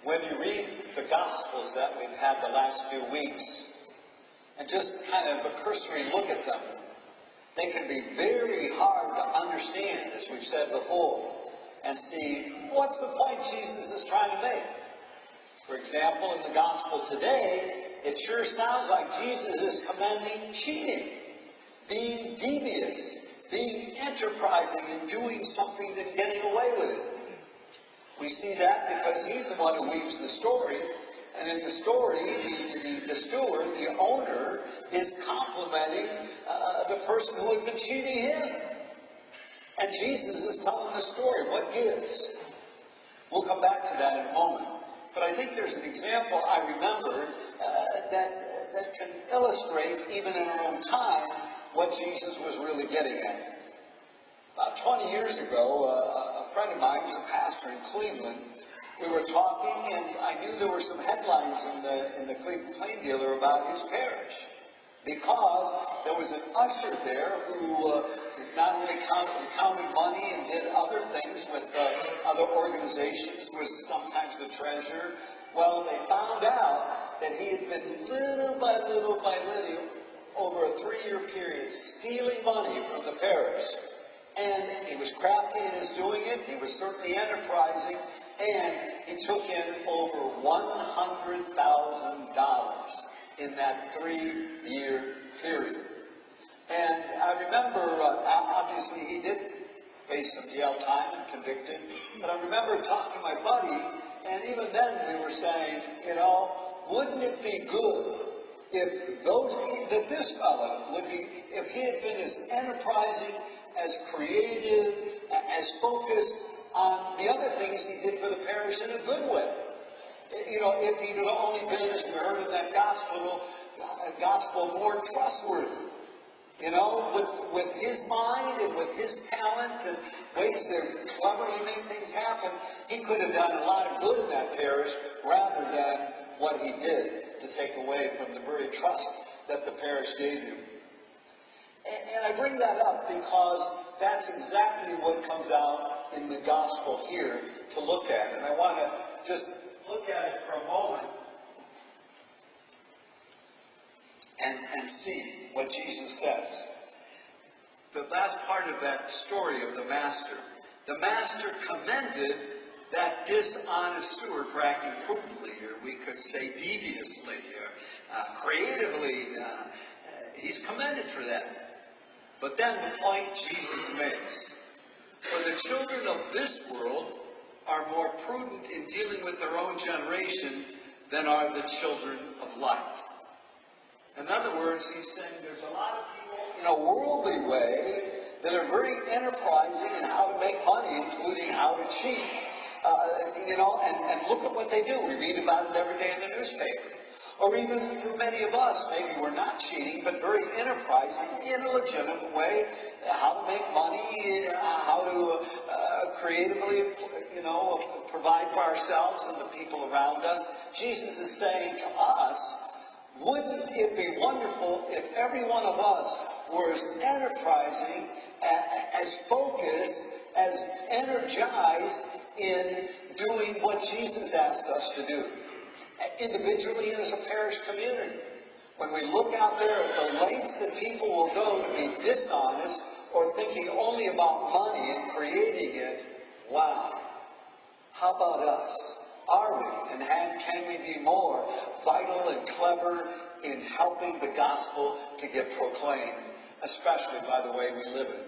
When you read the Gospels that we've had the last few weeks, and just kind of a cursory look at them, they can be very hard to understand, as we've said before, and see what's the point Jesus is trying to make. For example, in the Gospel today, it sure sounds like Jesus is commending cheating, being devious, being enterprising, and doing something and getting away with it. We see that because he's the one who weaves the story. And in the story, the steward, the owner, is complimenting the person who had been cheating him. And Jesus is telling the story. What gives? We'll come back to that in a moment. But I think there's an example I remembered that can illustrate, even in our own time, what Jesus was really getting at. About 20 years ago, a friend of mine was a pastor in Cleveland. We were talking, and I knew there were some headlines in the Cleveland Plain Dealer about his parish, because there was an usher there who not only counted money and did other things with other organizations, was sometimes the treasurer. Well, they found out that he had been little by little by little, over a 3-year period, stealing money from the parish. And he was crafty in his doing it. He was certainly enterprising. And he took in over $100,000 in that 3-year period. And I remember, obviously he did face some jail time and convicted. But I remember talking to my buddy, and even then we were saying, wouldn't it be good if this fellow would be, if he had been as enterprising, as creative, as focused on the other things he did for the parish in a good way. If he had only been, as we heard in that gospel, more trustworthy. With his mind and with his talent and ways to cleverly make things happen, he could have done a lot of good in that parish rather than what he did to take away from the very trust that the parish gave him. And I bring that up because that's exactly what comes out in the gospel here to look at. And I want to just look at it for a moment and see what Jesus says. The last part of that story of the master commended that dishonest steward for acting prudently, or we could say deviously, or creatively. He's commended for that. But then the point Jesus makes, for the children of this world are more prudent in dealing with their own generation than are the children of light. In other words, he's saying there's a lot of people in a worldly way that are very enterprising in how to make money, including how to cheat. And look at what they do. We read about it every day in the newspaper. Or even for many of us, maybe we're not cheating, but very enterprising in a legitimate way, how to make money, how to creatively, provide for ourselves and the people around us. Jesus is saying to us, wouldn't it be wonderful if every one of us were as enterprising, as focused, as energized in doing what Jesus asks us to do? Individually and as a parish community. When we look out there at the lengths that people will go to be dishonest or thinking only about money and creating it, wow. How about us? Are we? And can we be more vital and clever in helping the gospel to get proclaimed, especially by the way we live it?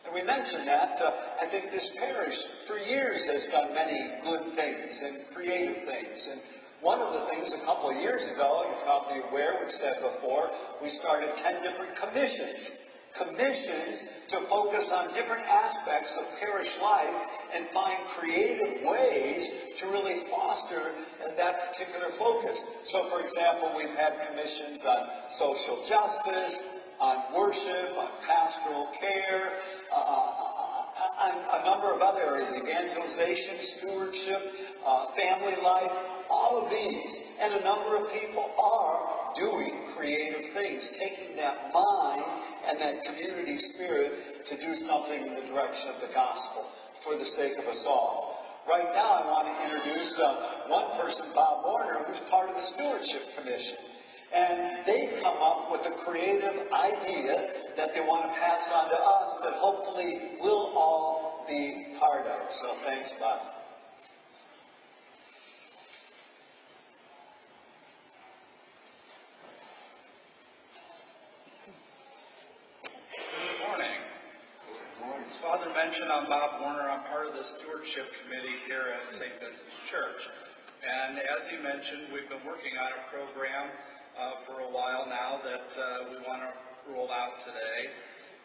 And we mentioned that I think this parish for years has done many good things and creative things. And one of the things a couple of years ago, you're probably aware, we've said before, we started 10 different commissions to focus on different aspects of parish life and find creative ways to really foster that particular focus. So, for example, we've had commissions on social justice, on worship, on pastoral care, a number of other areas, evangelization, stewardship, family life, all of these. And a number of people are doing creative things, taking that mind and that community spirit to do something in the direction of the gospel for the sake of us all. Right now, I want to introduce one person, Bob Warner, who's part of the Stewardship Commission. And they've come up with a creative idea that they want to pass on to us that hopefully we'll all be part of. So thanks, Bob. Good morning. As Father mentioned, I'm Bob Warner. I'm part of the Stewardship Committee here at St. Vincent's Church. And as he mentioned, we've been working on a program for a while now that we want to roll out today.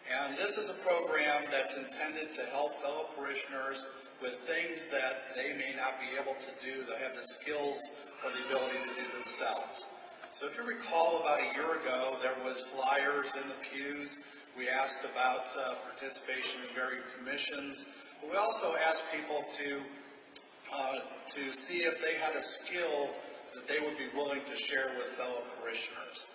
And this is a program that's intended to help fellow parishioners with things that they may not be able to do. They have the skills or the ability to do themselves. So if you recall, about a year ago, there was flyers in the pews. We asked about participation in various commissions. But we also asked people to see if they had a skill that they would be willing to share with fellow parishioners.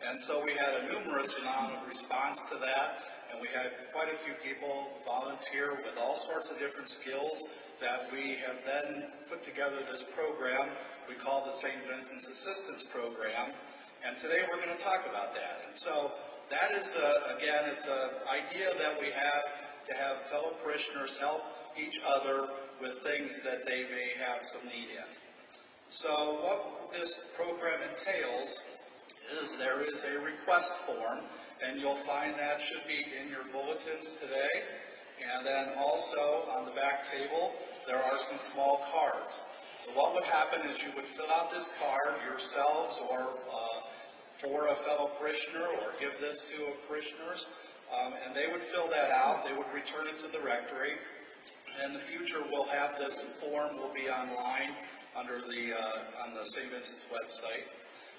And so we had a numerous amount of response to that, and we had quite a few people volunteer with all sorts of different skills that we have then put together this program we call the St. Vincent's Assistance Program. And today we're going to talk about that. And so that is, again, it's an idea that we have to have fellow parishioners help each other with things that they may have some need in. So what this program entails is there is a request form, and you'll find that should be in your bulletins today. And then also on the back table, there are some small cards. So what would happen is you would fill out this card yourselves or for a fellow parishioner, or give this to parishioners, and they would fill that out. They would return it to the rectory. In the future, we'll have this form will be online under on the St. Vincent's website.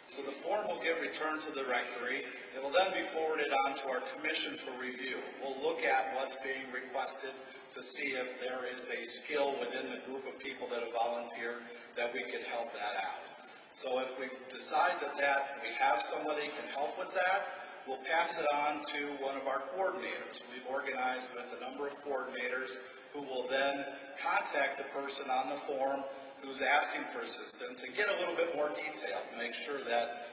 So the form will get returned to the rectory. It will then be forwarded on to our commission for review. We'll look at what's being requested to see if there is a skill within the group of people that have volunteered that we could help that out. So if we decide that we have somebody who can help with that, we'll pass it on to one of our coordinators. We've organized with a number of coordinators who will then contact the person on the form who's asking for assistance and get a little bit more detail to make sure that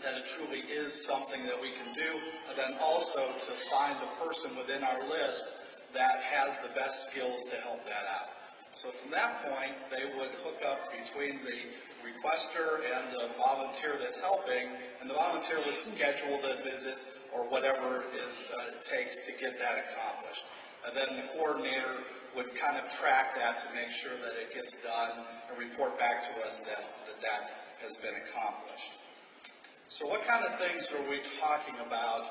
that it truly is something that we can do, and then also to find the person within our list that has the best skills to help that out. So from that point, they would hook up between the requester and the volunteer that's helping, and the volunteer would schedule the visit or whatever it takes to get that accomplished. And then the coordinator would kind of track that to make sure that it gets done and report back to us that has been accomplished. So what kind of things are we talking about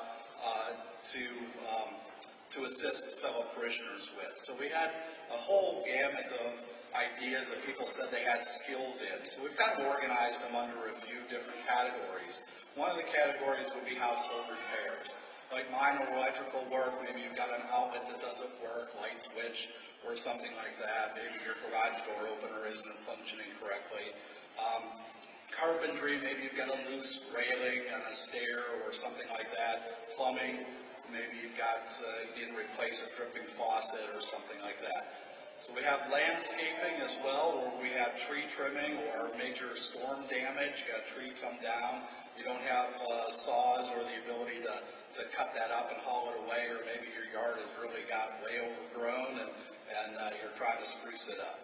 to assist fellow parishioners with? So we had a whole gamut of ideas that people said they had skills in. So we've kind of organized them under a few different categories. One of the categories would be household repairs. Like minor electrical work, maybe you've got an outlet that doesn't work, light switch or something like that. Maybe your garage door opener isn't functioning correctly. Carpentry, maybe you've got a loose railing on a stair or something like that. Plumbing, maybe you've got, you need to replace a dripping faucet or something like that. So we have landscaping as well, where we have tree trimming or major storm damage. You got a tree come down. You don't have saws or the ability to cut that up and haul it away, or maybe your yard has really got way overgrown and you're trying to spruce it up.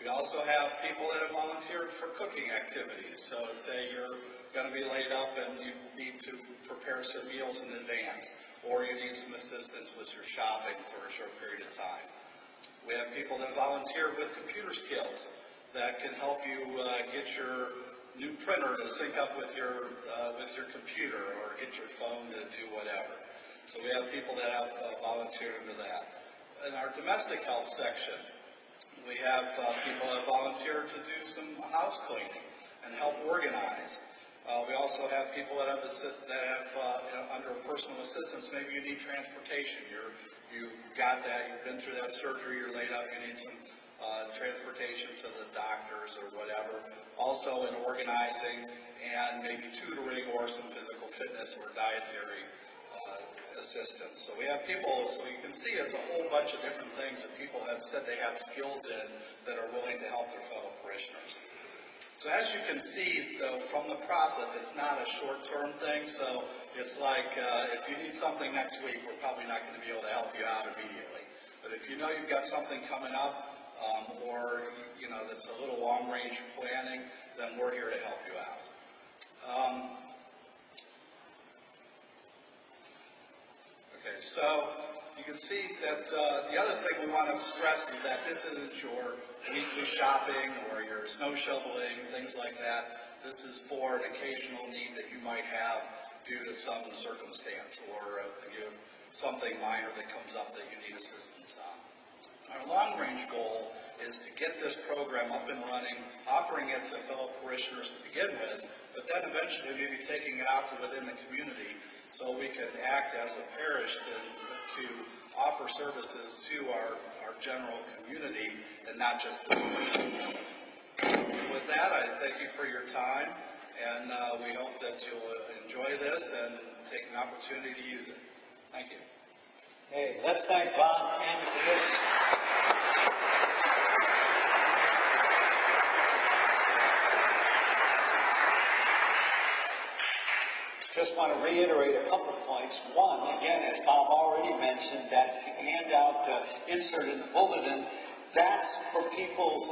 We also have people that have volunteered for cooking activities. So say you're going to be laid up and you need to prepare some meals in advance, or you need some assistance with your shopping for a short period of time. We have people that volunteer with computer skills that can help you get your new printer to sync up with your computer, or get your phone to do whatever. So we have people that have volunteered into that. In our domestic help section, we have people that volunteer to do some house cleaning and help organize. We also have people that have under personal assistance. Maybe you need transportation. You got that. You've been through that surgery. You're laid up. You need some transportation to the doctors or whatever. Also in organizing and maybe tutoring or some physical fitness or dietary assistance. So we have people, so you can see it's a whole bunch of different things that people have said they have skills in that are willing to help their fellow parishioners. So as you can see, though, from the process, it's not a short-term thing. So it's like if you need something next week, we're probably not going to be able to help you out immediately. But if you know you've got something coming up, or you know that's a little long-range planning, then we're here to help you out. Okay, so you can see that the other thing we want to stress is that this isn't your weekly shopping or your snow shoveling, things like that. This is for an occasional need that you might have due to some circumstance or something minor that comes up that you need assistance on. Our long-range goal is to get this program up and running, offering it to fellow parishioners to begin with, but then eventually maybe taking it out to within the community so we can act as a parish to offer services to our general community and not just the parishioners. So with that, I thank you for your time, and we hope that you'll enjoy this and take an opportunity to use it. Thank you. Hey, let's thank Bob and for this. Just want to reiterate a couple of points. One, again, as Bob already mentioned, that handout insert in the bulletin, that's for people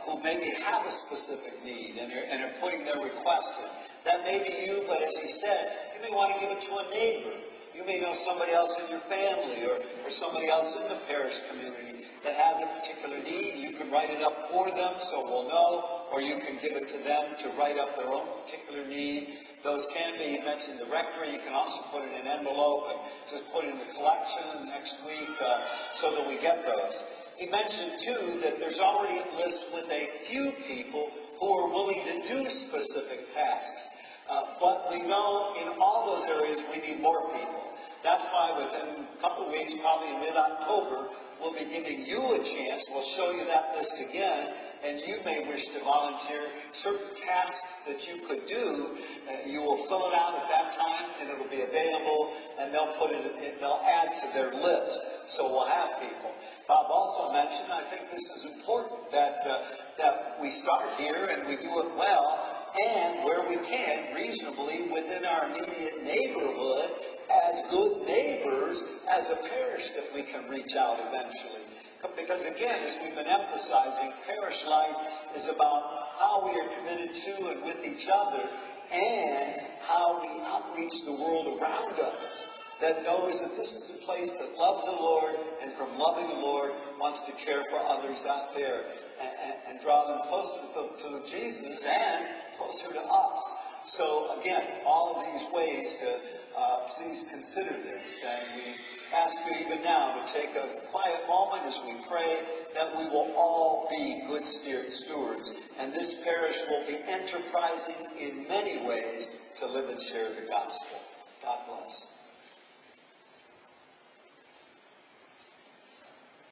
who maybe have a specific need and are putting their request in. That may be you, but as he said, you may want to give it to a neighbor. You may know somebody else in your family or somebody else in the parish community that has a particular need. You can write it up for them so we'll know, or you can give it to them to write up their own particular need. Those can be, you mentioned the rectory, you can also put it in an envelope and just put it in the collection next week so that we get those. He mentioned too that there's already a list with a few people who are willing to do specific tasks. But we know in all those areas we need more people. That's why within a couple of weeks, probably in mid-October, we'll be giving you a chance. We'll show you that list again, and you may wish to volunteer certain tasks that you could do. You will fill it out at that time, and it'll be available, and they'll add to their list. So we'll have people. Bob also mentioned, I think this is important, that we start here and we do it well, and where we can, reasonably, within our immediate neighborhood, as good neighbors, as a parish that we can reach out eventually. Because again, as we've been emphasizing, parish life is about how we are committed to and with each other, and how we outreach the world around us that knows that this is a place that loves the Lord, and from loving the Lord wants to care for others out there and draw them closer to Jesus and closer to us. So again, all of these ways to please consider this, and we ask you even now to take a quiet moment as we pray that we will all be good stewards, and this parish will be enterprising in many ways to live and share the gospel. God bless.